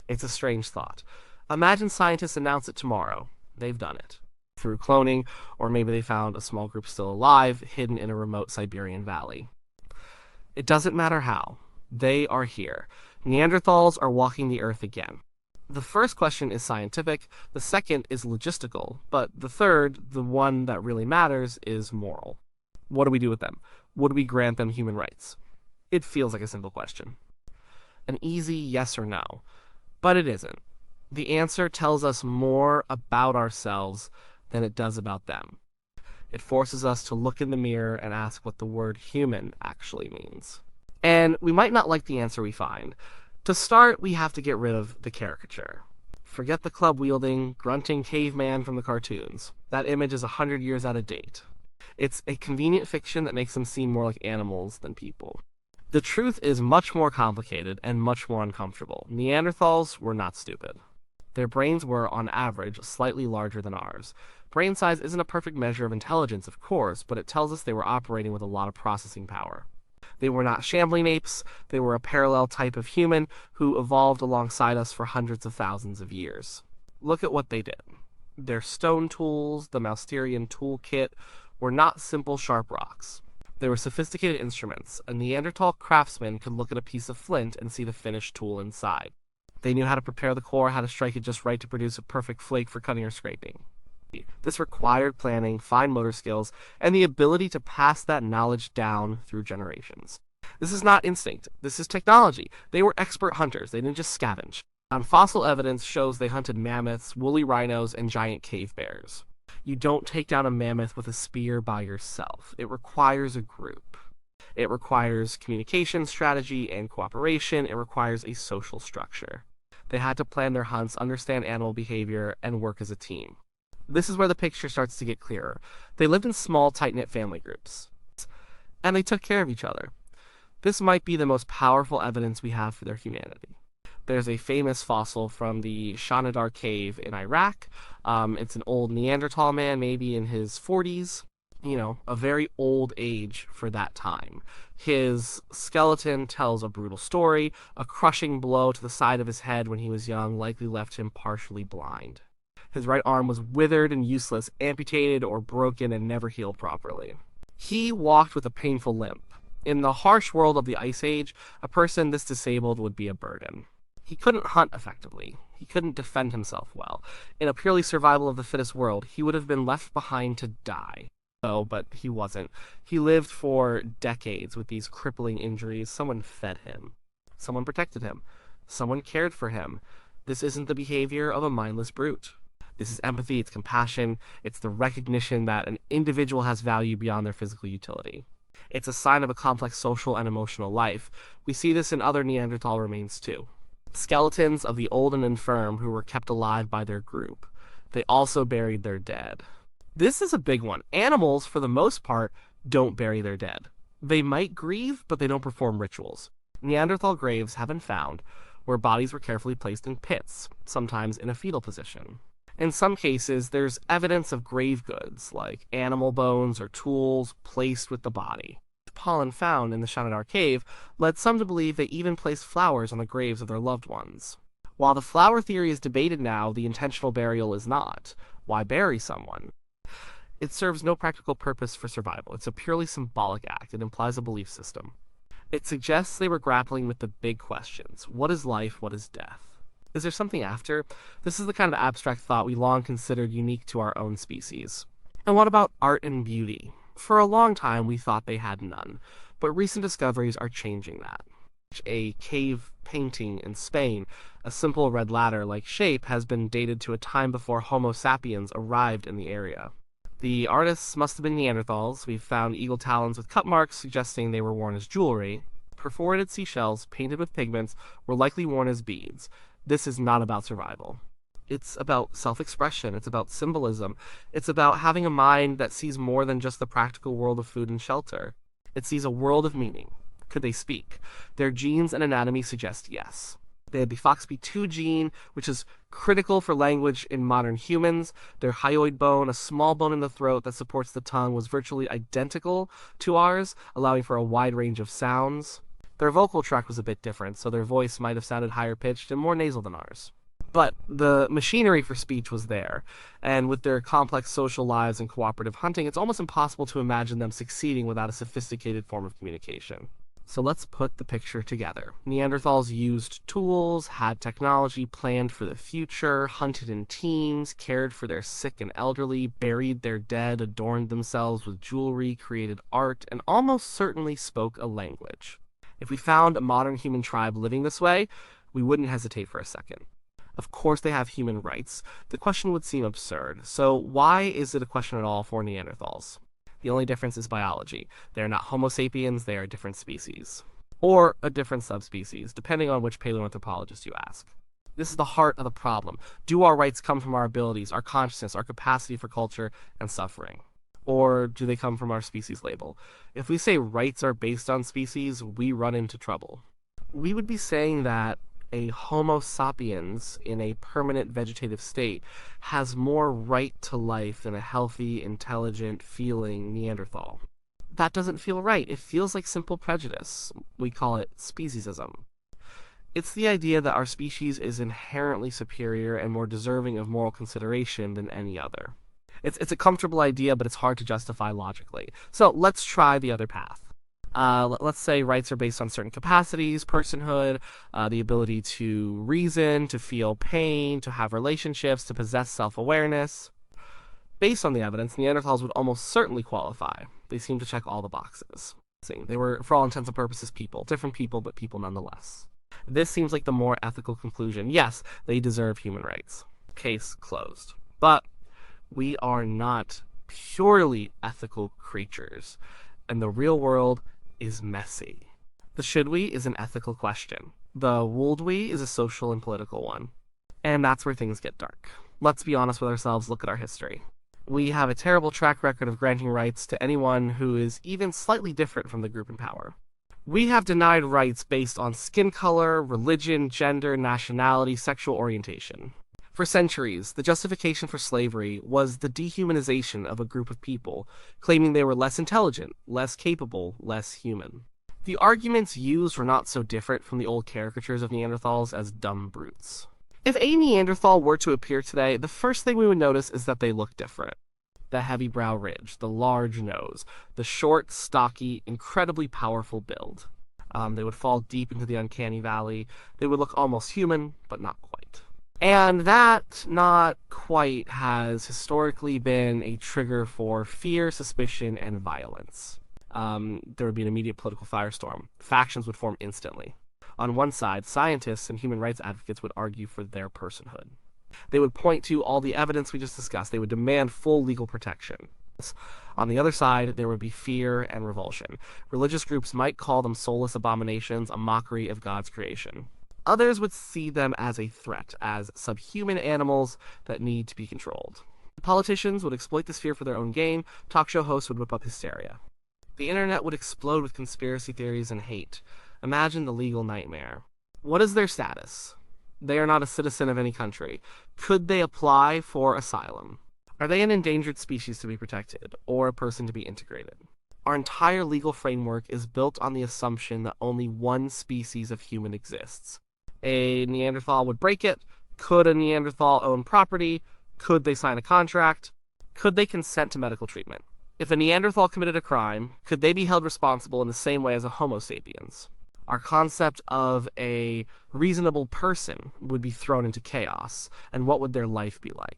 It's a strange thought. Imagine scientists announce it tomorrow. They've done it. Through cloning, or maybe they found a small group still alive, hidden in a remote Siberian valley. It doesn't matter how. They are here. Neanderthals are walking the earth again. The first question is scientific, the second is logistical, but the third, the one that really matters, is moral. What do we do with them? Would we grant them human rights? It feels like a simple question. An easy yes or no. But it isn't. The answer tells us more about ourselves than it does about them. It forces us to look in the mirror and ask what the word human actually means. And we might not like the answer we find. To start, we have to get rid of the caricature. Forget the club-wielding, grunting caveman from the cartoons. That image is 100 years out of date. It's a convenient fiction that makes them seem more like animals than people. The truth is much more complicated and much more uncomfortable. Neanderthals were not stupid. Their brains were, on average, slightly larger than ours. Brain size isn't a perfect measure of intelligence, of course, but it tells us they were operating with a lot of processing power. They were not shambling apes, they were a parallel type of human who evolved alongside us for hundreds of thousands of years. Look at what they did. Their stone tools, the Mousterian toolkit, were not simple sharp rocks. They were sophisticated instruments. A Neanderthal craftsman could look at a piece of flint and see the finished tool inside. They knew how to prepare the core, how to strike it just right to produce a perfect flake for cutting or scraping. This required planning, fine motor skills, and the ability to pass that knowledge down through generations. This is not instinct. This is technology. They were expert hunters. They didn't just scavenge. Fossil evidence shows they hunted mammoths, woolly rhinos, and giant cave bears. You don't take down a mammoth with a spear by yourself. It requires a group. It requires communication, strategy, and cooperation. It requires a social structure. They had to plan their hunts, understand animal behavior, and work as a team. This is where the picture starts to get clearer. They lived in small, tight-knit family groups. And they took care of each other. This might be the most powerful evidence we have for their humanity. There's a famous fossil from the Shanidar cave in Iraq. It's an old Neanderthal man, maybe in his 40s. A very old age for that time. His skeleton tells a brutal story. A crushing blow to the side of his head when he was young likely left him partially blind. His right arm was withered and useless, amputated or broken and never healed properly. He walked with a painful limp. In the harsh world of the Ice Age, a person this disabled would be a burden. He couldn't hunt effectively. He couldn't defend himself well. In a purely survival of the fittest world, he would have been left behind to die. But he wasn't. He lived for decades with these crippling injuries. Someone fed him. Someone protected him. Someone cared for him. This isn't the behavior of a mindless brute. This is empathy, it's compassion, it's the recognition that an individual has value beyond their physical utility. It's a sign of a complex social and emotional life. We see this in other Neanderthal remains too. Skeletons of the old and infirm who were kept alive by their group. They also buried their dead. This is a big one. Animals, for the most part, don't bury their dead. They might grieve, but they don't perform rituals. Neanderthal graves have been found where bodies were carefully placed in pits, sometimes in a fetal position. In some cases, there's evidence of grave goods, like animal bones or tools, placed with the body. The pollen found in the Shanidar cave led some to believe they even placed flowers on the graves of their loved ones. While the flower theory is debated now, the intentional burial is not. Why bury someone? It serves no practical purpose for survival. It's a purely symbolic act. It implies a belief system. It suggests they were grappling with the big questions. What is life? What is death? Is there something after? This is the kind of abstract thought we long considered unique to our own species. And what about art and beauty? For a long time, we thought they had none, but recent discoveries are changing that. A cave painting in Spain, a simple red ladder-like shape, has been dated to a time before Homo sapiens arrived in the area. The artists must have been Neanderthals. We've found eagle talons with cut marks suggesting they were worn as jewelry. Perforated seashells, painted with pigments, were likely worn as beads. This is not about survival. It's about self-expression. It's about symbolism. It's about having a mind that sees more than just the practical world of food and shelter. It sees a world of meaning. Could they speak? Their genes and anatomy suggest yes. They had the FOXP2 gene, which is critical for language in modern humans. Their hyoid bone, a small bone in the throat that supports the tongue, was virtually identical to ours, allowing for a wide range of sounds. Their vocal tract was a bit different, so their voice might have sounded higher pitched and more nasal than ours. But the machinery for speech was there, and with their complex social lives and cooperative hunting, it's almost impossible to imagine them succeeding without a sophisticated form of communication. So let's put the picture together. Neanderthals used tools, had technology planned for the future, hunted in teams, cared for their sick and elderly, buried their dead, adorned themselves with jewelry, created art, and almost certainly spoke a language. If we found a modern human tribe living this way, we wouldn't hesitate for a second. Of course they have human rights. The question would seem absurd. So why is it a question at all for Neanderthals? The only difference is biology. They are not Homo sapiens, they are a different species. Or a different subspecies, depending on which paleoanthropologist you ask. This is the heart of the problem. Do our rights come from our abilities, our consciousness, our capacity for culture and suffering? Or do they come from our species label? If we say rights are based on species, we run into trouble. We would be saying that a Homo sapiens in a permanent vegetative state has more right to life than a healthy, intelligent, feeling Neanderthal. That doesn't feel right. It feels like simple prejudice. We call it speciesism. It's the idea that our species is inherently superior and more deserving of moral consideration than any other. It's a comfortable idea, but it's hard to justify logically. So let's try the other path. Let's say rights are based on certain capacities, personhood, the ability to reason, to feel pain, to have relationships, to possess self-awareness. Based on the evidence, Neanderthals would almost certainly qualify. They seem to check all the boxes. They were, for all intents and purposes, people. Different people, but people nonetheless. This seems like the more ethical conclusion. Yes, they deserve human rights. Case closed. But we are not purely ethical creatures, and the real world is messy. The should we is an ethical question. The would we is a social and political one. And that's where things get dark. Let's be honest with ourselves, look at our history. We have a terrible track record of granting rights to anyone who is even slightly different from the group in power. We have denied rights based on skin color, religion, gender, nationality, sexual orientation. For centuries, the justification for slavery was the dehumanization of a group of people, claiming they were less intelligent, less capable, less human. The arguments used were not so different from the old caricatures of Neanderthals as dumb brutes. If a Neanderthal were to appear today, the first thing we would notice is that they look different. The heavy brow ridge, the large nose, the short, stocky, incredibly powerful build. They would fall deep into the uncanny valley. They would look almost human, but not quite. And that not quite has historically been a trigger for fear, suspicion, and violence. There would be an immediate political firestorm. Factions would form instantly. On one side, scientists and human rights advocates would argue for their personhood. They would point to all the evidence we just discussed. They would demand full legal protection. On the other side, there would be fear and revulsion. Religious groups might call them soulless abominations, a mockery of God's creation. Others would see them as a threat, as subhuman animals that need to be controlled. Politicians would exploit this fear for their own gain. Talk show hosts would whip up hysteria. The internet would explode with conspiracy theories and hate. Imagine the legal nightmare. What is their status? They are not a citizen of any country. Could they apply for asylum? Are they an endangered species to be protected, or a person to be integrated? Our entire legal framework is built on the assumption that only one species of human exists. A Neanderthal would break it. Could a Neanderthal own property? Could they sign a contract? Could they consent to medical treatment? If a Neanderthal committed a crime, could they be held responsible in the same way as a Homo sapiens? Our concept of a reasonable person would be thrown into chaos, and what would their life be like?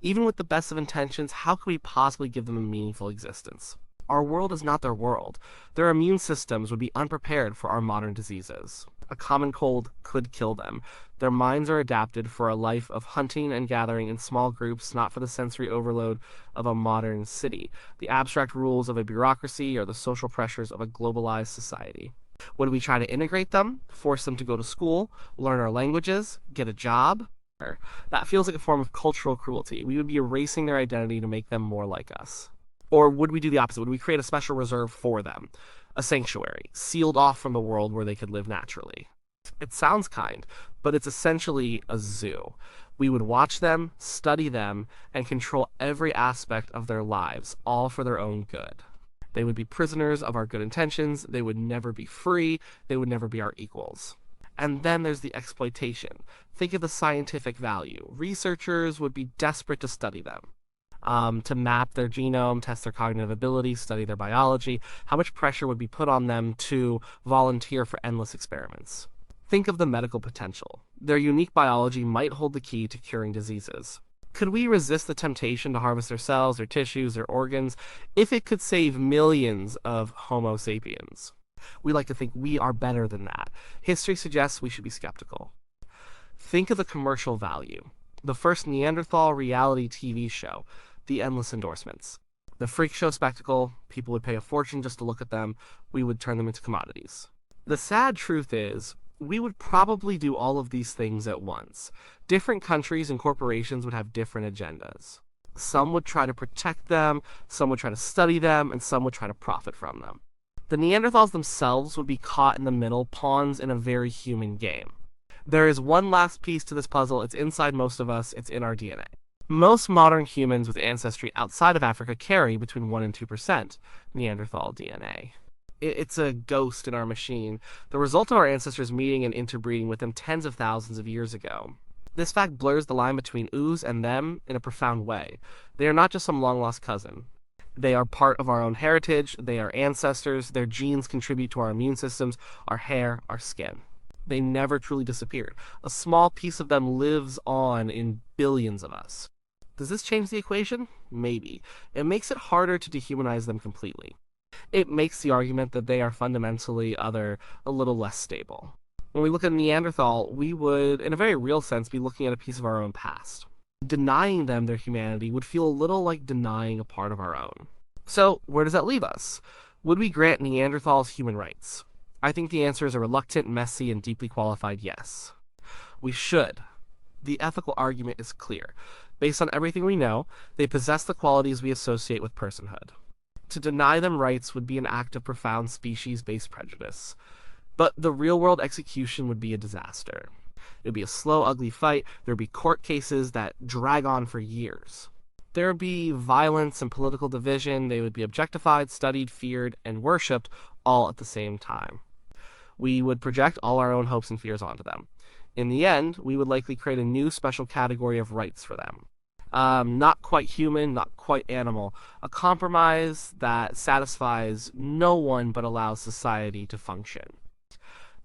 Even with the best of intentions, how could we possibly give them a meaningful existence? Our world is not their world. Their immune systems would be unprepared for our modern diseases. A common cold could kill them. Their minds are adapted for a life of hunting and gathering in small groups, not for the sensory overload of a modern city, the abstract rules of a bureaucracy, or the social pressures of a globalized society. Would we try to integrate them, force them to go to school, learn our languages, get a job? That feels like a form of cultural cruelty. We would be erasing their identity to make them more like us. Or would we do the opposite? Would we create a special reserve for them? A sanctuary, sealed off from the world where they could live naturally? It sounds kind, but it's essentially a zoo. We would watch them, study them, and control every aspect of their lives, all for their own good. They would be prisoners of our good intentions. They would never be free. They would never be our equals. And then there's the exploitation. Think of the scientific value. Researchers would be desperate to study them, to map their genome, test their cognitive ability, study their biology. How much pressure would be put on them to volunteer for endless experiments? Think of the medical potential. Their unique biology might hold the key to curing diseases. Could we resist the temptation to harvest their cells, their tissues, their organs, if it could save millions of Homo sapiens? We like to think we are better than that. History suggests we should be skeptical. Think of the commercial value. The first Neanderthal reality TV show, the endless endorsements. The freak show spectacle, people would pay a fortune just to look at them. We would turn them into commodities. The sad truth is, we would probably do all of these things at once. Different countries and corporations would have different agendas. Some would try to protect them, some would try to study them, and some would try to profit from them. The Neanderthals themselves would be caught in the middle, pawns in a very human game. There is one last piece to this puzzle. It's inside most of us. It's in our DNA. Most modern humans with ancestry outside of Africa carry between 1 and 2% Neanderthal DNA. It's a ghost in our machine, the result of our ancestors meeting and interbreeding with them tens of thousands of years ago. This fact blurs the line between ooze and them in a profound way. They are not just some long-lost cousin. They are part of our own heritage, they are ancestors, their genes contribute to our immune systems, our hair, our skin. They never truly disappeared. A small piece of them lives on in billions of us. Does this change the equation? Maybe. It makes it harder to dehumanize them completely. It makes the argument that they are fundamentally other a little less stable. When we look at Neanderthal, we would, in a very real sense, be looking at a piece of our own past. Denying them their humanity would feel a little like denying a part of our own. So, where does that leave us? Would we grant Neanderthals human rights? I think the answer is a reluctant, messy, and deeply qualified yes. We should. The ethical argument is clear. Based on everything we know, they possess the qualities we associate with personhood. To deny them rights would be an act of profound species-based prejudice. But the real-world execution would be a disaster. It would be a slow, ugly fight. There would be court cases that drag on for years. There would be violence and political division. They would be objectified, studied, feared, and worshipped all at the same time. We would project all our own hopes and fears onto them. In the end, we would likely create a new special category of rights for them. Not quite human, not quite animal. A compromise that satisfies no one but allows society to function.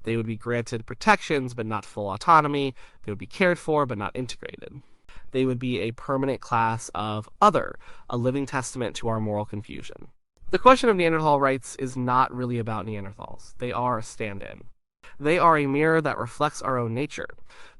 They would be granted protections but not full autonomy. They would be cared for but not integrated. They would be a permanent class of other, a living testament to our moral confusion. The question of Neanderthal rights is not really about Neanderthals. They are a stand-in. They are a mirror that reflects our own nature.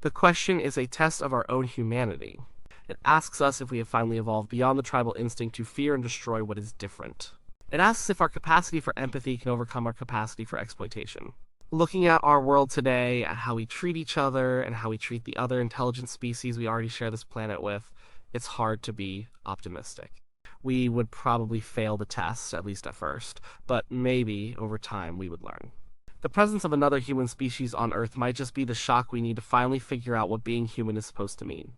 The question is a test of our own humanity. It asks us if we have finally evolved beyond the tribal instinct to fear and destroy what is different. It asks if our capacity for empathy can overcome our capacity for exploitation. Looking at our world today, at how we treat each other and how we treat the other intelligent species we already share this planet with, it's hard to be optimistic. We would probably fail the test, at least at first, but maybe over time we would learn. The presence of another human species on Earth might just be the shock we need to finally figure out what being human is supposed to mean.